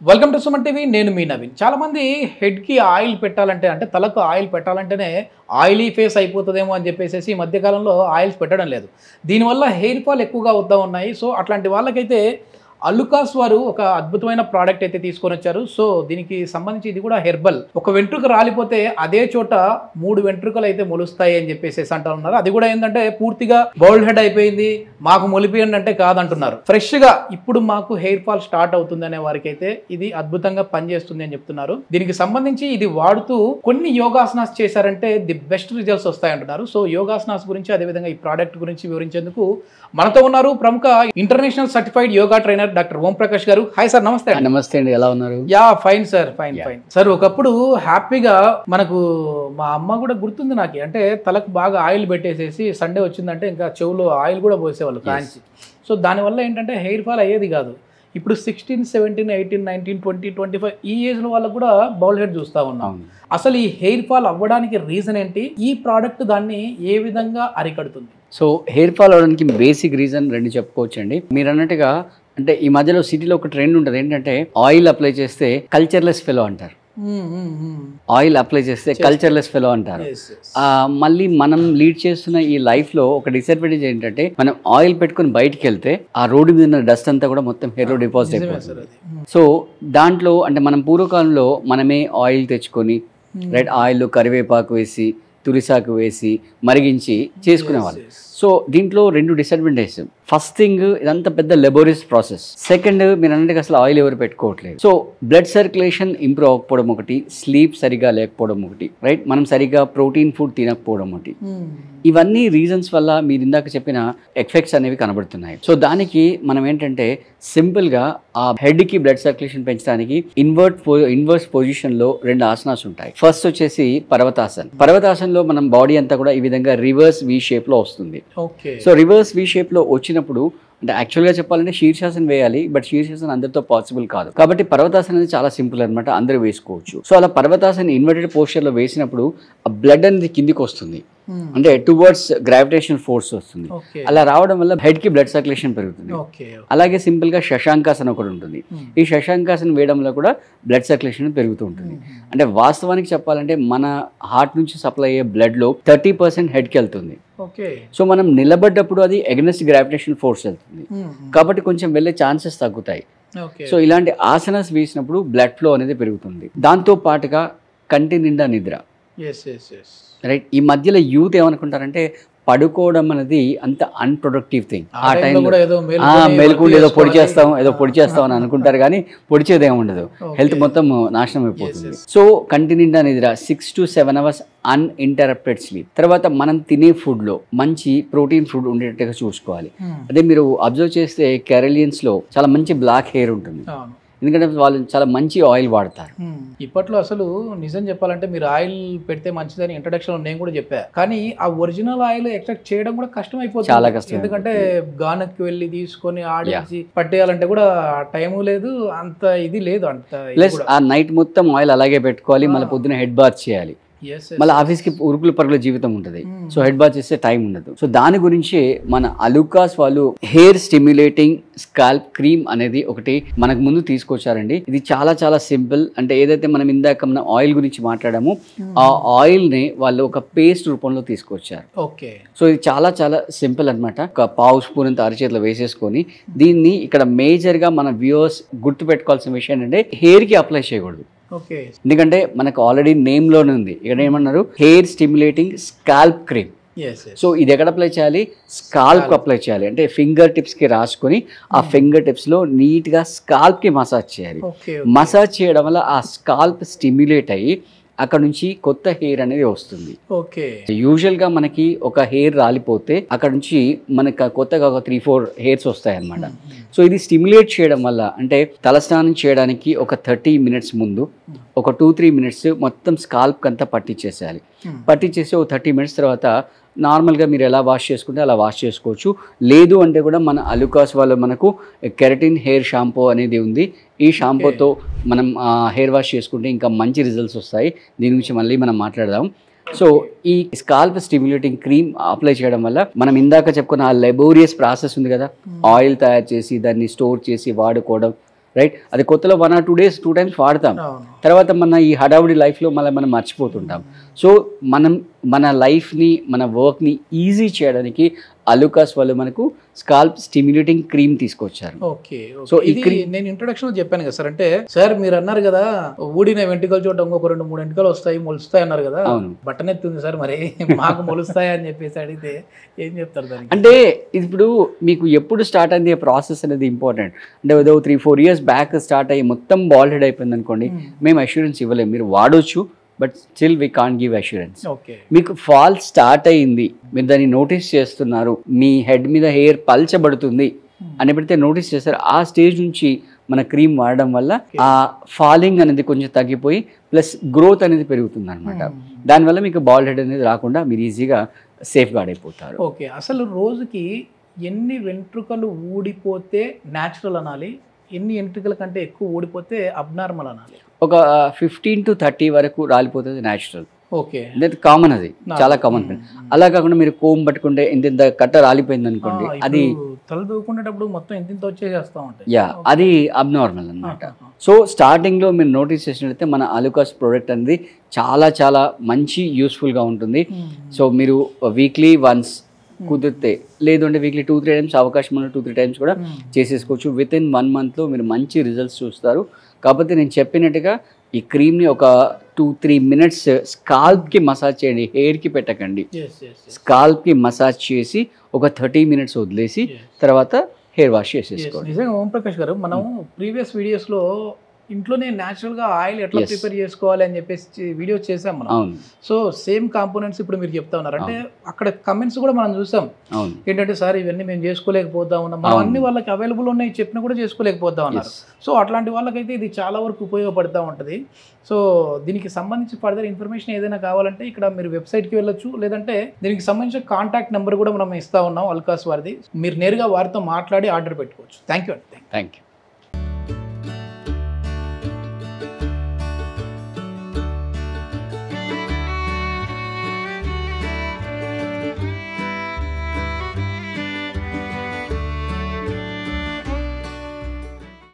Welcome to Suman TV. నేను మీ నవీన్. చాలా మంది హెడ్ కి ఆయిల్ పెట్టాలంటే అంటే తలకు ఆయిల్ పెట్టాలంటేనే ఆయిలీ ఫేస్ అయిపోతుందేమో అని చెప్పేసి ఈ మధ్యకాలంలో ఆయిల్స్ పెట్టడం లేదు. దీనివల్ల హెయిర్ ఫాల్ ఎక్కువగా అవుతూ ఉన్నాయి. సో అట్లాంటి వాళ్ళకైతే అలుకాస్ వారు ఒక అద్భుతమైన ప్రోడక్ట్ అయితే తీసుకొని వచ్చారు. సో దీనికి సంబంధించి ఇది కూడా హెర్బల్. ఒక వెంట్రుక రాలిపోతే అదే చోట 3 వెంట్రుకలు అయితే మొలుస్తాయి అని చెప్పేసి అంటూ ఉన్నారు. అది కూడా ఏంటంటే పూర్తిగా బౌల్డ్ హెడ్ అయిపోయింది, మాకు మొలిపియండి అంటే కాదంటున్నారు. ఫ్రెష్ గా ఇప్పుడు మాకు హెయిర్ ఫాల్ స్టార్ట్ అవుతుంది అనే వారికి అయితే ఇది అద్భుతంగా పనిచేస్తుంది అని చెప్తున్నారు. దీనికి సంబంధించి ఇది వాడుతూ కొన్ని యోగాసనాస్ చేశారంటే ది బెస్ట్ రిజల్ట్స్ వస్తాయంటున్నారు. సో యోగాసనాస్ గురించి అదేవిధంగా ఈ ప్రోడక్ట్ గురించి వివరించేందుకు మనతో ఉన్నారు ప్రముఖ international certified yoga trainer doctor Om Prakash గారు. Hi sir. నమస్తే. నమస్తే అండి, ఎలా ఉన్నారు? Yeah fine sir, fine fine sir. ఒకప్పుడు హ్యాపీగా మనకు మా అమ్మ కూడా గుర్తుంది నాకు, అంటే తలకు బాగా ఆయిల్ పెట్టేసేసి సండే వచ్చిందంటే ఇంకా చెవులో ఆయిల్ కూడా పోసేవాళ్ళు ఫ్యాన్సీ. సో దానివల్ల ఏంటంటే హెయిర్ ఫాల్ అయ్యేది కాదు. ఇప్పుడు 16, 17, 18, 19, 20, 25 ఈ ఏజ్లో వాళ్ళకు కూడా బౌల్ హెడ్ చూస్తూ ఉన్నాం. అసలు ఈ హెయిర్ ఫాల్ అవ్వడానికి రీజన్ ఏంటి? ఈ ప్రోడక్ట్ దాన్ని ఏ విధంగా అరికడుతుంది? సో హెయిర్ ఫాల్ అవడానికి బేసిక్ రీజన్ 2 చెప్పుకోవచ్చు అండి. మీరు అన్నట్టుగా అంటే ఈ మధ్యలో సిటీలో ఒక ట్రెండ్ ఉంటుంది ఏంటంటే ఆయిల్ అప్లై చేస్తే కల్చర్లెస్ ఫెలో అంటారు. ఆయిల్ అప్లై చేస్తే కల్చర్లెస్ ఫెలో అంటారు. మళ్ళీ మనం లీడ్ చేస్తున్న ఈ లైఫ్ లో ఒక డిసడ్వాంటేజ్ ఏంటంటే మనం ఆయిల్ పెట్టుకుని బయటికి వెళ్తే ఆ రోడ్డు మీద ఉన్న డస్ట్ అంతా కూడా మొత్తం హెయిర్ లో డిపాజిట్ అయిపోతుంది. సో దాంట్లో అంటే మనం పూర్వకాలంలో మనమే ఆయిల్ తెచ్చుకొని రైట్ ఆయిల్ కరివేపాకు వేసి తురిసాకు వేసి మరిగించి చేసుకునేవాళ్ళు. సో దీంట్లో 2 డిసడ్వాంటేజెస్. ఫస్ట్ థింగ్, ఇదంతా పెద్ద లెబోరియస్ ప్రాసెస్. సెకండ్, మీరు అన్నట్టుగా అసలు ఆయిల్ ఎవరు పెట్టుకోవట్లేదు. సో బ్లడ్ సర్క్యులేషన్ ఇంప్రూవ్ అవ్వకపోవడం ఒకటి, స్లీప్ సరిగా లేకపోవడం ఒకటి, రైట్ మనం సరిగా ప్రోటీన్ ఫుడ్ తినకపోవడం ఒకటి. ఇవన్నీ రీజన్స్ వల్ల మీరు ఇందాక చెప్పిన ఎఫెక్ట్స్ అనేవి కనబడుతున్నాయి. సో దానికి మనం ఏంటంటే సింపుల్గా ఆ హెడ్కి బ్లడ్ సర్క్యులేషన్ పెంచడానికి ఇన్వర్స్ పొజిషన్లో 2 ఆసనాస్ ఉంటాయి. ఫస్ట్ వచ్చేసి పర్వతాసన్. పర్వతాసన్లో మనం బాడీ అంతా కూడా ఈ విధంగా రివర్స్ వి షేప్లో వస్తుంది. సో రివర్స్ వి షేప్లో వచ్చినప్పుడు అంటే యాక్చువల్గా చెప్పాలంటే శీర్షాసనం వేయాలి, బట్ శీర్షాసనం అందరితో పాసిబుల్ కాదు. కాబట్టి పర్వతాసనం అనేది చాలా సింపుల్ అనమాట, అందరూ వేసుకోవచ్చు. సో అలా పర్వతాసనం ఇన్వర్టెడ్ పోస్చర్లో వేసినప్పుడు ఆ బ్లడ్ అనేది కిందికి వస్తుంది, అంటే టువర్డ్స్ గ్రావిటేషన్ ఫోర్స్ వస్తుంది. అలా రావడం వల్ల హెడ్ కి బ్లడ్ సర్క్యులేషన్ పెరుగుతుంది. అలాగే సింపుల్ గా శశాంకాసనం ఒకటి ఉంటుంది. ఈ శశాంకాసనం వేయడం వల్ల కూడా బ్లడ్ సర్క్యులేషన్ పెరుగుతూ ఉంటుంది. అంటే వాస్తవానికి చెప్పాలంటే మన హార్ట్ నుంచి సప్లై అయ్యే బ్లడ్ లో 30% హెడ్ కి వెళ్తుంది. సో మనం నిలబడ్డప్పుడు అది అగెన్స్ట్ గ్రావిటేషన్ ఫోర్స్ వెళ్తుంది, కాబట్టి కొంచెం వెళ్ళే ఛాన్సెస్ తగ్గుతాయి. సో ఇలాంటి ఆసనాస్ వేసినప్పుడు బ్లడ్ ఫ్లో అనేది పెరుగుతుంది. దాంతో పాటుగా కంటి నిండా నిద్ర. రైట్, ఈ మధ్యలో యూత్ ఏమనుకుంటారంటే పడుకోవడం అనేది అంత అన్ప్రొడక్టివ్ థింగ్. ఆ టైంలో మేలుకుండి ఏదో పొడి చేస్తాం అని అనుకుంటారు, కానీ పొడిచేది ఏమి ఉండదు, హెల్త్ మొత్తం నాశనం అయిపోతుంది. సో కంటి నిండా నిద్ర, 6 to 7 hours అన్ఇంటరప్టెడ్ స్లీప్. తర్వాత మనం తినే ఫుడ్ లో మంచి ప్రోటీన్ ఫుడ్ ఉండేటట్టుగా చూసుకోవాలి. అదే మీరు అబ్జర్వ్ చేస్తే కేరళియన్స్ లో చాలా మంచి బ్లాక్ హెయిర్ ఉంటుంది, ఎందుకంటే వాళ్ళు చాలా మంచి ఆయిల్ వాడతారు. ఇప్పట్లో అసలు నిజం చెప్పాలంటే మీరు ఆయిల్ పెడితే మంచిదని ఇంట్రడక్షన్ నేను కూడా చెప్పా, కానీ ఆ ఒరిజినల్ ఆయిల్ ఎక్స్ట్రాక్ట్ చేయడం కూడా కష్టం అయిపోతుంది, చాలా కష్టం. ఎందుకంటే గానకి వెళ్ళి తీసుకొని ఆడించి పట్టేయాలంటే కూడా టైము లేదు, అంత ఇది లేదు. అంత ప్లస్ ఆ నైట్ మొత్తం ఆయిల్ అలాగే పెట్టుకోవాలి, మళ్ళీ పొద్దున హెడ్ బాత్ చేయాలి, మళ్ళీ ఆఫీస్కి ఉరుకుల పరుగుల జీవితం ఉంటుంది. సో హెడ్ బాత్ చేస్తే టైం ఉండదు. సో దాని గురించి మన అలుకాస్ వాళ్ళు హెయిర్ స్టిమ్యులేటింగ్ స్కాల్ప్ క్రీమ్ అనేది ఒకటి మనకు ముందు తీసుకొచ్చారండి. ఇది చాలా చాలా సింపుల్. అంటే ఏదైతే మనం ఇందాక మన ఆయిల్ గురించి మాట్లాడామో ఆ ఆయిల్ ని వాళ్ళు ఒక పేస్ట్ రూపంలో తీసుకొచ్చారు. సో ఇది చాలా చాలా సింపుల్ అనమాట. ఒక పావు స్పూన్ అంత అరచేతిలో వేసేసుకొని దీన్ని ఇక్కడ మేజర్ గా మన వ్యూవర్స్ గుర్తు పెట్టుకోవాల్సిన విషయం ఏంటంటే హెయిర్ కి అప్లై చేయకూడదు. ఎందుకంటే మనకు ఆల్రెడీ నేమ్ లోనే ఉంది, ఇక్కడ ఏమన్నారు hair stimulating scalp cream. So ఇది ఎక్కడ అప్లై చేయాలి? స్కాల్ప్ కి అప్లై చేయాలి. అంటే ఫింగర్ టిప్స్ కి రాసుకొని ఆ ఫింగర్ టిప్స్ లో నీట్ గా స్కాల్ప్ కి మసాజ్ చేయాలి. మసాజ్ చేయడం వల్ల ఆ స్కాల్ప్ స్టిమ్యులేట్ అయ్యి అక్కడ నుంచి కొత్త హెయిర్ అనేది వస్తుంది. యూజువల్ గా మనకి ఒక హెయిర్ రాలిపోతే అక్కడ నుంచి మనకి కొత్తగా ఒక 3-4 హెయిర్స్ వస్తాయి అన్నమాట. సో ఇది స్టిమ్యులేట్ చేయడం వల్ల అంటే తలస్నానం చేయడానికి ఒక 30 minutes ముందు ఒక 2-3 minutes మొత్తం స్కాల్ప్ అంతా పట్టించేసేయాలి. పట్టించేసి ఒక 30 minutes తర్వాత నార్మల్గా మీరు ఎలా వాష్ చేసుకుంటే అలా వాష్ చేసుకోవచ్చు. లేదు అంటే కూడా మన అలుకాస్ వాళ్ళు మనకు కెరటిన్ హెయిర్ షాంపూ అనేది ఉంది. ఈ షాంపూతో మనం హెయిర్ వాష్ చేసుకుంటే ఇంకా మంచి రిజల్ట్స్ వస్తాయి. దీని గురించి మళ్ళీ మనం మాట్లాడదాం. సో ఈ స్కాల్ప్ స్టిమ్యులేటింగ్ క్రీమ్ అప్లై చేయడం వల్ల మనం ఇందాక చెప్పుకున్న ఆ లెబోరియస్ ప్రాసెస్ ఉంది కదా, ఆయిల్ తయారు చేసి దాన్ని స్టోర్ చేసి వాడుకోవడం, రైట్. అది కొత్తలో 1 or 2 days 2 times వాడతాం, అవును. తర్వాత మన ఈ హడావుడి లైఫ్లో మళ్ళీ మనం మర్చిపోతుంటాం. సో మన లైఫ్ని మన వర్క్ని ఈజీ చేయడానికి అలుకాస్ వాళ్ళు మనకు స్కాల్ప్ స్టిమ్యులేటింగ్ క్రీమ్ తీసుకొచ్చారు. ఓకే. సో ఈ ఇది నేను ఇంట్రొడక్షన్ లో చెప్పాను కదా సార్, అంటే సార్ మీరు అన్నారు కదా ఊడిన వెంట్రుకలు చోట ఇంకొక 2-3 వెంట్రుకలు వస్తాయి మొలుస్తాయి అన్నారు కదా, బట్టన్ ఎత్తుంది సార్ మరి మాకు మొలుస్తాయి అని చెప్పేసి అడిగితే ఏం చెప్తారు దానికి? అంటే ఇప్పుడు మీకు ఎప్పుడు స్టార్ట్ అయింది ప్రాసెస్ అనేది ఇంపార్టెంట్. అంటే ఏదో 3-4 years బ్యాక్ స్టార్ట్ అయ్యి మొత్తం బాల్డ్ హెడ్ అయిపోయింది అనుకోండి, మేము అష్యూరెన్స్ ఇవ్వలేము. మీరు వాడొచ్చు, but still we can't give assurance. మీకు ఫాల్ స్టార్ట్ అయ్యింది, మీరు దాన్ని నోటీస్ చేస్తున్నారు, మీ హెడ్ మీద హెయిర్ పల్చబడుతుంది అని ఎప్పుడైతే నోటీస్ చేస్తారు, ఆ స్టేజ్ నుంచి మన క్రీమ్ వాడడం వల్ల ఆ ఫాలింగ్ అనేది కొంచెం తగ్గిపోయి ప్లస్ గ్రోత్ అనేది పెరుగుతుంది అనమాట. దానివల్ల మీకు బాల్ హెడ్ అనేది రాకుండా మీరు ఈజీగా సేఫ్ గార్డ్ అయిపోతారు. ఓకే. అసలు రోజుకి ఎన్ని వెంట్రుకలు ఊడిపోతే న్యాచురల్ అనాలి, ఎన్ని వెంట్రుకల కంటే ఎక్కువ ఊడిపోతే అబ్నార్మల్ అనాలి? ఒక 15 to 30 వరకు రాలిపోతుంది న్యాచురల్. ఓకే. అంటే కామన్, అది చాలా కామన్. అలా కాకుండా మీరు కోమ్ పట్టుకుంటే ఇంత కట్ట రాలిపోయింది అనుకోండి, అది తల దూకునేటప్పుడు మొత్తం ఇంత వచ్చేసేస్తా ఉంటాయి. యా, అది అబ్నార్మల్ అన్నమాట. సో స్టార్టింగ్ లో మీరు నోటీస్ చేసినట్లయితే మన అలుకాస్ ప్రోడక్ట్ అనేది చాలా చాలా మంచి యూస్ఫుల్గా ఉంటుంది. సో మీరు వీక్లీ వన్స్ కుదిరితే, లేదు అంటే వీక్లీ 2-3 times అవకాశం ఉన్న 2-3 times కూడా చేసేసుకోవచ్చు. విత్ ఇన్ 1 month లో మీరు మంచి రిజల్ట్స్ చూస్తారు. కాకపోతే నేను చెప్పినట్టుగా ఈ క్రీమ్ని ఒక 2-3 minutes స్కాల్ప్కి మసాజ్ చేయండి, హెయిర్కి పెట్టకండి. స్కాల్ప్కి మసాజ్ చేసి ఒక 30 minutes వదిలేసి తర్వాత హెయిర్ వాష్ చేసేసుకోండి. నిజంగా ఓంప్రకాష్ గారు, మనం ప్రీవియస్ వీడియోస్లో ఇంట్లోనే న్యాచురల్గా ఆయిల్ ఎట్లా ప్రిపేర్ చేసుకోవాలి అని చెప్పేసి వీడియో చేసాం మనం. సో సేమ్ కాంపోనెంట్స్ ఇప్పుడు మీరు చెప్తా ఉన్నారు, అంటే అక్కడ కమెంట్స్ కూడా మనం చూసాం ఏంటంటే సార్ ఇవన్నీ మేము చేసుకోలేకపోతా ఉన్నాం, మనం అన్ని వాళ్ళకి అవైలబుల్ ఉన్నాయి చెప్పినా కూడా చేసుకోలేకపోతా ఉన్నారు. సో అట్లాంటి వాళ్ళకైతే ఇది చాలా వరకు ఉపయోగపడుతూ ఉంటుంది. సో దీనికి సంబంధించి ఫర్దర్ ఇన్ఫర్మేషన్ ఏదైనా కావాలంటే ఇక్కడ మీరు వెబ్సైట్కి వెళ్ళొచ్చు, లేదంటే దీనికి సంబంధించిన కాంటాక్ట్ నెంబర్ కూడా మనం ఇస్తా ఉన్నాం అల్కాస్ వారిది. మీరు నేరుగా వారితో మాట్లాడి ఆర్డర్ పెట్టుకోవచ్చు. థ్యాంక్ యూ అండి. Thank you.